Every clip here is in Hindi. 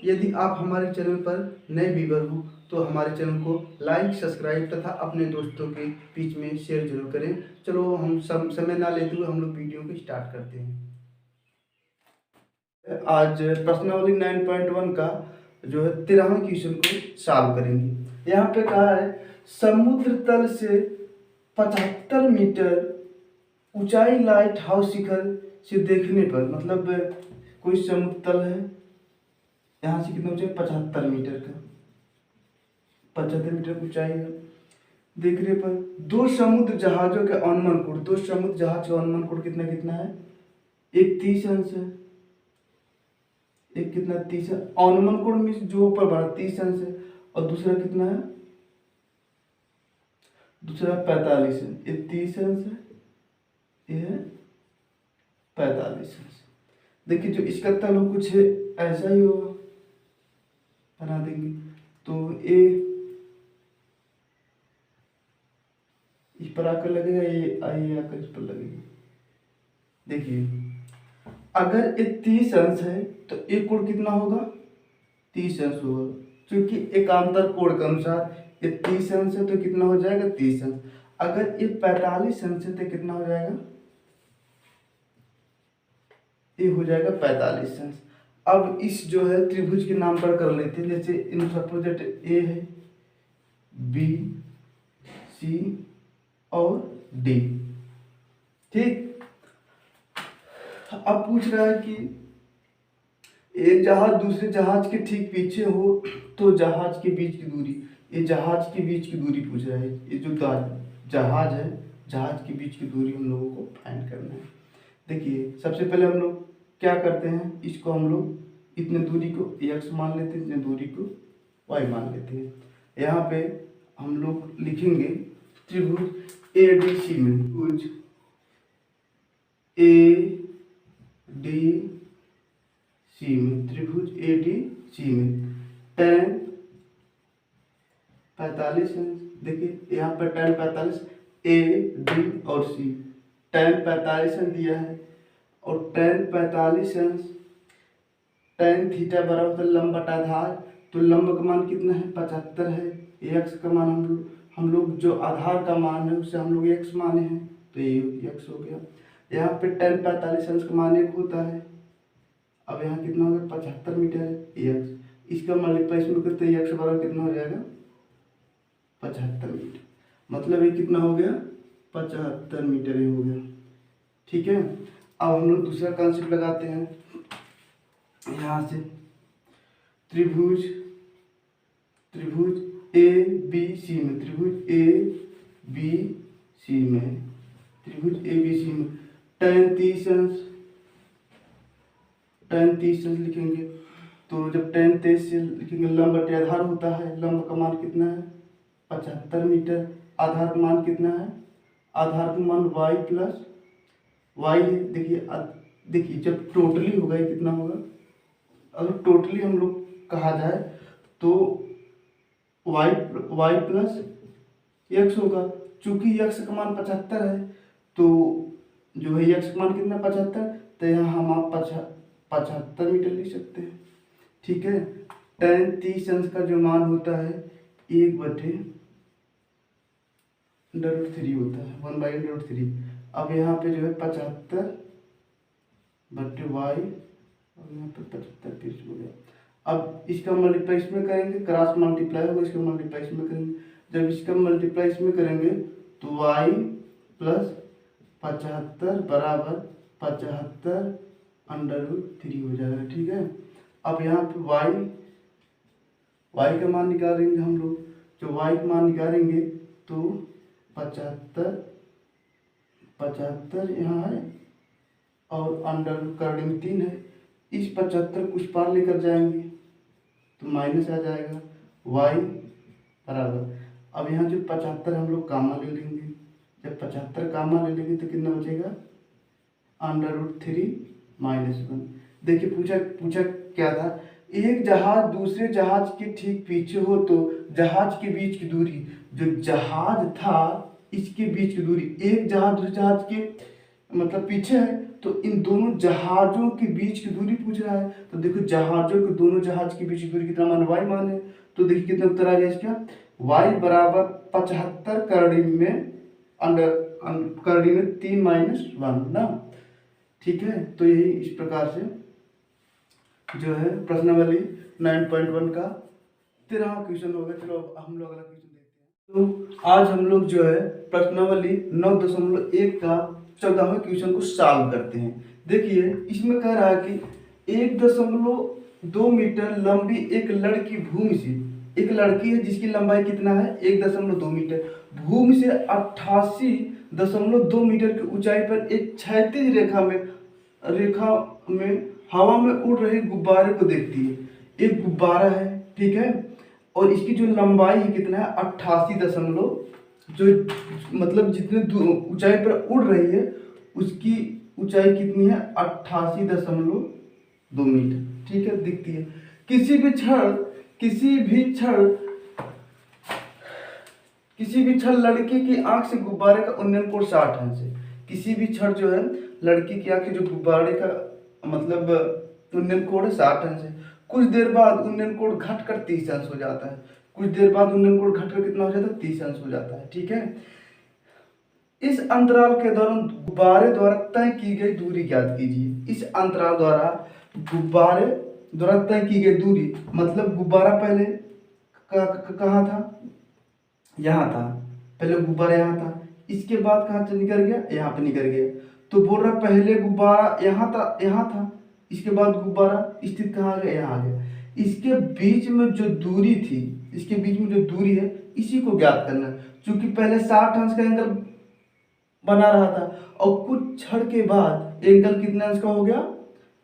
यदि आप हमारे चैनल पर नए व्यूअर हो तो हमारे चैनल को लाइक, सब्सक्राइब तथा अपने दोस्तों के बीच में शेयर जरूर करें। चलो हम सब समय ना लेते हुए हम लोग वीडियो को स्टार्ट करते हैं। आज प्रश्नावली 9.1 का जो है 13वां क्वेश्चन को सॉल्व करेंगे। यहाँ पे कहा है समुद्र तल से 75 मीटर ऊंचाई लाइट हाउस शिखर से देखने पर, मतलब कोई समुद्र तल है, यहाँ से कितना ऊंचाई 75 मीटर का, 75 मीटर ऊंचाई है। देखने पर दो समुद्र जहाजों के अनुमान कोण, दो समुद्र जहाज का अनुमान कोण कितना कितना है, एक 30 अंश है, एक कितना 30 है। अनुमान कोण में जो ऊपर बढ़ा 30 अंश है, और दूसरा कितना है, दूसरा 45 है। ये 30 अंश है, ये है 45 अंश। देखिए जो इसका तल हो कुछ ऐसा ही होगा, बना देंगे तो ये इस पर आकर लगेगा, ये आकर इस पर लगेगा। देखिए अगर ये 30 अंश है तो एक कोण कितना होगा, 30 अंश होगा, क्योंकि एकांतर कोण के अनुसार ये 30 अंश है तो कितना हो जाएगा 30 अंश। अगर ये 45 अंश है तो कितना हो जाएगा, ये हो जाएगा 45 अंश। अब इस जो है त्रिभुज के नाम पर कर लेते हैं, जैसे इन सपोज दैट ए है, बी, सी और डी। ठीक, अब पूछ रहा है कि एक जहाज दूसरे जहाज के ठीक पीछे हो तो जहाज के बीच की दूरी, ये जहाज के बीच की दूरी पूछ रहा है। ये जो जहाज है, जहाज के बीच की दूरी हम लोगों को फाइंड करना है। देखिए सबसे पहले हम लोग क्या करते हैं, इसको हम लोग इतने दूरी को x मान लेते हैं, इतने दूरी को y मान लेते हैं। यहाँ पे हम लोग लिखेंगे त्रिभुज ADC में, त्रिभुज ADC में, त्रिभुज ADC में tan 45 अंश। देखिए यहाँ पर tan 45, A, D और C, tan 45 अंश दिया है, और tan 45 अंश tan थीटा बराबर लंब बटा आधार, तो लंब का मान कितना है 75 है, x का मान हम लोग जो आधार का मान है उसे हम लोग x माने हैं, तो ये x हो गया। यहाँ पे tan 45 अंश का मान 1 होता है। अब यहाँ कितना हो गया 75 मीटर है x, इसका मल्टीप्लाई इसमें करते हैं, x बराबर कितना हो जाएगा 75 मीटर, मतलब ये कितना हो गया 75 मीटर ही हो गया। ठीक है, अब हम लोग दूसरा कॉन्सेप्ट लगाते हैं। यहाँ से त्रिभुज ABC में, त्रिभुज ABC में, त्रिभुज ABC में tan 30 अंश, tan 30 अंश लिखेंगे। तो जब tan 30 से लिखेंगे, लंब बटे आधार होता है, लंब का मान कितना है 75 मीटर, आधार का मान कितना है, आधार का मान y प्लस y है। देखिए जब टोटली होगा ये कितना होगा, अगर टोटली हम लोग कहा जाए तो y प्लस x होगा। चूंकि x का मान 75 है तो जो है x का मान कितना 75, तो यहाँ हम आप 75 मीटर लिख सकते हैं। ठीक है, tan 30 अंश का जो मान होता है 1/√3 होता है, 1/√3। अब यहाँ पे जो है 75 बटे y, और यहाँ पे 75 फिर हो गया। अब इसका मल्टीप्लाई इसमें करेंगे, क्रॉस मल्टीप्लाई होगा, इसका मल्टीप्लाई इसमें करेंगे। जब इसका मल्टीप्लाई इसमें करेंगे तो y प्लस 75 बराबर 75√3 हो जाएगा। ठीक है, अब यहाँ पे y का मान निकालेंगे हम लोग, जो y का मान निकालेंगे तो 75 यहाँ है, और अंडर करंट 3 है, इस 75 कुछ पार लेकर जाएंगे तो माइनस आ जाएगा, y बराबर, अब यहाँ जो 75 हम लोग कामा ले लेंगे, जब 75 कामा ले लेंगे तो कितना बचेगा √3 - 1। देखिए पूछा क्या था, एक जहाज दूसरे जहाज के ठीक पीछे हो तो जहाज के बीच की दूरी, जो जहाज था इसके बीच की दूरी, एक जहाज दूसरे जहाज के मतलब पीछे है तो इन दोनों जहाज़ों के बीच की दूरी पूछ रहा है। तो देखो जहाज़ों के दोनों जहाज के बीच की दूरी कितना मान y मान है। तो देखिए कितना उत्तर आ गया इसका, y बराबर 75 करड़ी में करड़ी में 3 - 1 ना। ठीक है, तो यही इस प्रकार से जो है प्रश्नावली 9.1 का 13वां क्वेश्चन हो गया। चलो अब हम लोग अगला क्वेश्चन देखते हैं। तो आज हम लोग जो है प्रश्नावली 9.1 का 14वें क्वेश्चन को सॉल्व करते हैं। देखिए इसमें कह रहा है कि 1.2 मीटर लंबी एक लड़की भूमि से, एक लड़की है जिसकी लंबाई कितना है 1.2 मीटर, भूमि से 88.2 मीटर की ऊंचाई पर एक क्षैतिज रेखा में हवा में उड़ रहे गुब्बारे को देखती है। एक गुब्बारा है, ठीक है, और इसकी जो लंबाई है कितना है 88 जो मतलब जितने ऊंचाई पर उड़ रही है उसकी ऊंचाई कितनी है 88.2 मीटर। ठीक है, दिखती है। किसी भी क्षण लड़की की आंख से गुब्बारे का उन्नयन कोण 60 अंश है। किसी भी क्षण जो है लड़की की आंख के जो गुब्बारे का मतलब उन्नयन कोण 60 अंश है। कुछ देर बाद उन्नयन कोण घटकर 30 अंश हो जाता है। कुछ देर बाद उन्नयन कोण घटकर कितना हो जाता है 30 अंश हो जाता है। ठीक है, इस अंतराल के दौरान गुब्बारे द्वारा तय की गई दूरी ज्ञात कीजिए। इस अंतराल द्वारा गुब्बारे द्वारा तय की गई दूरी मतलब गुब्बारा पहले कहाँ था, यहाँ था, पहले गुब्बारा यहाँ था, इसके बाद कहाँ से निकल गया, यहाँ पे निकल गया। तो बोल रहा पहले गुब्बारा यहाँ था, इसके बाद गुब्बारा स्थित कहाँ आ गया, यहाँ आ गया। इसके बीच में जो दूरी थी, इसके बीच में जो दूरी है इसी को ज्ञात करना। क्योंकि पहले 60 अंश का एंगल बना रहा था और कुछ क्षण के बाद एंगल कितने अंश का हो गया,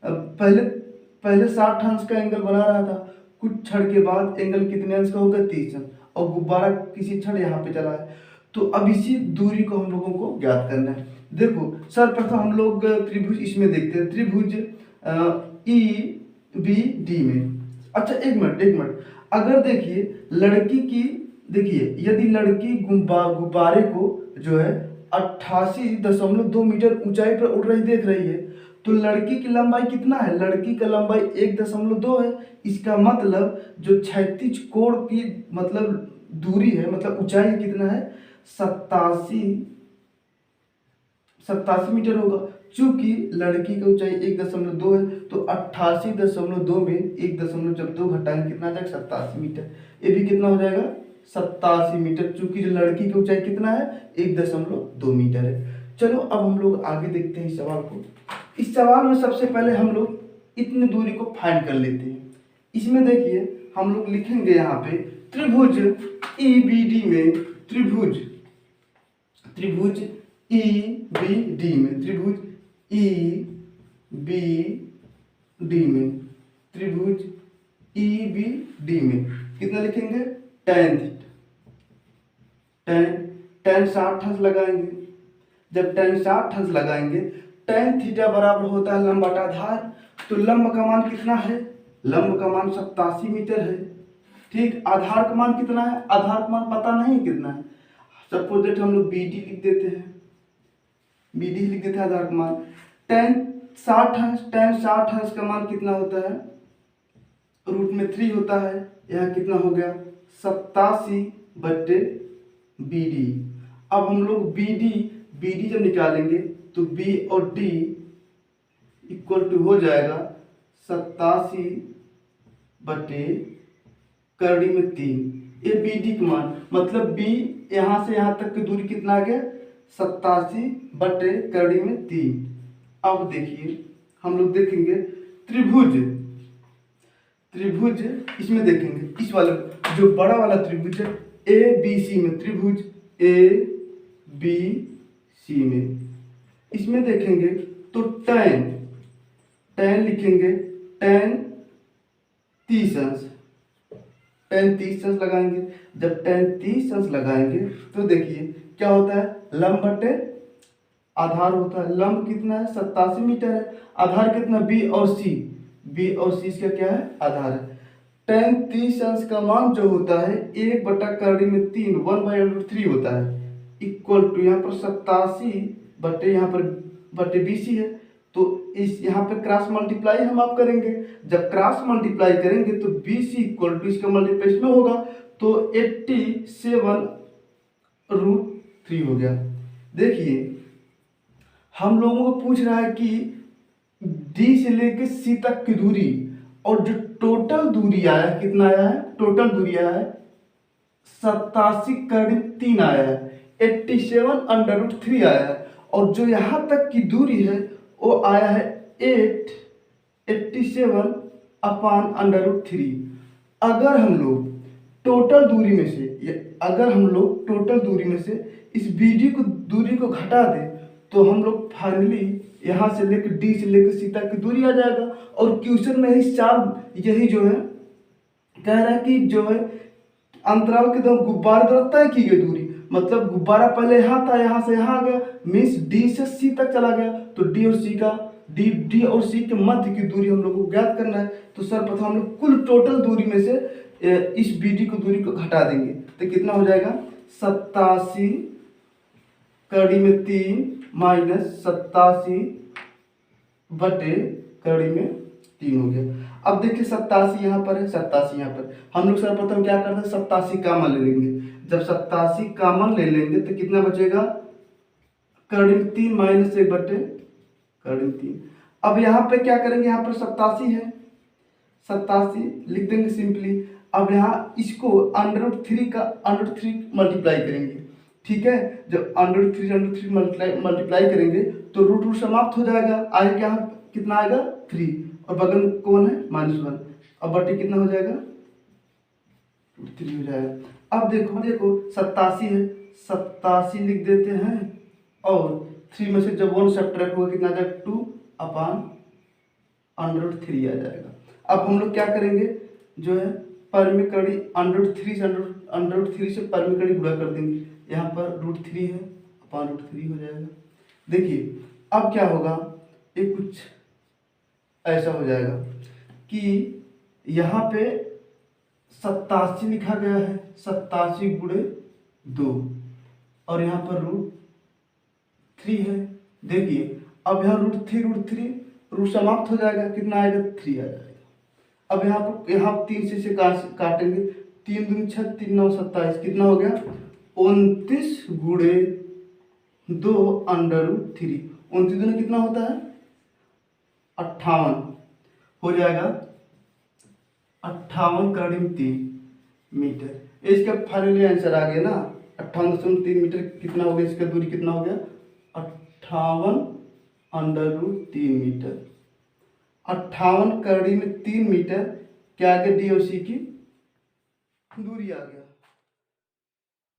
पहले 60 अंश का एंगल बना रहा था, कुछ क्षण के बाद एंगल कितने अंश का हो गया 30 अंश, और गुब्बारा किसी क्षण यहाँ पे चला है। तो अब इसी दूरी को हम लोगों को ज्ञात करना है। देखो सर्वप्रथम हम लोग त्रिभुज इसमें देखते हैं, त्रिभुज EBD में। अच्छा एक मिनट, अगर देखिए लड़की की, देखिए यदि लड़की गुब्बारे को जो है 88.2 मीटर ऊंचाई पर उड़ रही देख रही है, तो लड़की की लंबाई कितना है, लड़की का लंबाई 1.2 है। इसका मतलब जो क्षैतिज कोण की मतलब दूरी है, मतलब ऊंचाई कितना है 87 मीटर होगा। चूंकि लड़की की ऊंचाई 1.2 है तो 88.2 में 1.2 घटाएंगे कितना आ जाएगा 87 मीटर। ये भी कितना हो जाएगा 87 मीटर, चूंकि जो लड़की की ऊंचाई कितना है 1.2 मीटर है। चलो अब हम लोग आगे देखते हैं इस सवाल को। इस सवाल में सबसे पहले हम लोग इतनी दूरी को फाइंड कर लेते हैं। इसमें देखिए हम लोग लिखेंगे यहाँ पे त्रिभुज EBD में, त्रिभुज EBD में, त्रिभुज EBD में कितना लिखेंगे tan थीटा, tan 60 अंश लगाएंगे। जब tan 60 अंश लगाएंगे, tan थीटा बराबर होता है लंब बटा आधार। तो लंब का मान कितना है, लंब का मान 87 मीटर है। ठीक, आधार का मान कितना है, आधार का मान पता नहीं कितना है। सपोज दैट हम लोग BD लिख देते हैं, आधार का मान। tan 60 अंश का मान कितना होता है, √3 होता है। यहाँ कितना हो गया 87/BD। अब हम लोग BD जब निकालेंगे तो B और D इक्वल टू हो जाएगा 87/3। ये BD का मान मतलब B यहाँ से यहाँ तक की दूरी कितना आ गया 87/3। अब देखिए हम लोग देखेंगे त्रिभुज इसमें देखेंगे, इस वाले जो बड़ा वाला त्रिभुज है ABC में, त्रिभुज ABC में इसमें देखेंगे तो tan लिखेंगे, tan 30 अंश लगाएंगे। जब tan 30 अंश लगाएंगे तो देखिए क्या होता है, लंब बटे आधार होता है। लंब कितना है 87 मीटर है, आधार कितना B और C इसका क्या है आधार है। tan 30 अंश का मान जो होता है 1/3 1/√3 होता है, इक्वल टू यहाँ पर 87 बटे यहाँ पर BC है, तो इस यहाँ पे क्रॉस मल्टीप्लाई हम आप करेंगे। जब क्रॉस मल्टीप्लाई करेंगे तो बी सी इक्वल टू इसका मल्टीप्लाई में होगा, तो 87√3 हो गया। देखिए हम लोगों को पूछ रहा है कि डी से लेकर सी तक की दूरी, और जो टोटल दूरी आया है कितना आया है, टोटल दूरी आया है 87/3 आया है, 87√3 आया है, और जो यहाँ तक की दूरी है वो आया है 87/3। अगर हम लोग टोटल दूरी में से इस बीडी को दूरी को घटा दें तो हम लोग फाइनली यहाँ से लेकर डी से लेकर सी तक की दूरी आ जाएगा। और क्वेश्चन में यही जो है कह रहा है कि जो है अंतराल के दो गुब्बारे द्वारा तय की गई दूरी, मतलब गुब्बारा पहले यहाँ था, यहाँ से यहाँ आ गया, मीन्स डी से सी तक चला गया, तो डी और सी के मध्य की दूरी हम लोग को ज्ञात करना है। तो सर्वप्रथम हम लोग कुल टोटल दूरी में से इस बीडी को दूरी को घटा देंगे, तो कितना हो जाएगा 87/3 माइनस 87/3 हो गया। अब देखिए 87 यहाँ पर है, 87 यहाँ पर, हम लोग सर्वप्रथम क्या करते हैं 87 कॉमन ले लेंगे। जब 87 कॉमन ले लेंगे तो कितना बचेगा 3 माइनस 1/3। अब यहाँ पे क्या करेंगे, यहाँ पर 87 है, 87 लिख देंगे सिंपली। अब यहाँ इसको √3 का √3 मल्टीप्लाई करेंगे, ठीक है। जब √3 मल्टीप्लाई करेंगे तो रूट समाप्त हो जाएगा, आगे क्या कितना आएगा 3, और बगल में कौन है -1, अब बटे कितना हो जाएगा 3 हो जाएगा। अब देखो 87 है, 87 लिख देते हैं, और 3 में से जब 1 सब्ट्रैक्ट होगा कितना आ जाएगा 2/√3 आ जाएगा। अब हम लोग क्या करेंगे, जो है परिमेय कड़ी √3 से परिमेय कड़ी गुणा कर देंगे, यहाँ पर √3 है, √3 हो जाएगा। देखिए अब क्या होगा, ये कुछ ऐसा हो जाएगा कि यहाँ पे 87 लिखा गया है, 87 × 2, और यहाँ पर √3 है। देखिए अब यहाँ √3 रूट समाप्त हो जाएगा, कितना आएगा 3 आ जाएगा। अब यहाँ 3 से काटेंगे, 3 दूनी 6, 3 9 27, कितना हो गया 29 × 2√3, 29 दूनी कितना होता है 58 हो जाएगा, 58/3 मीटर। इसका फाइनली आंसर आ गया ना 58.3 मीटर। कितना हो गया, इसका दूरी कितना हो गया 58√3 मीटर। 58/3 मीटर क्या आ गया, डी और सी की दूरी आ गया।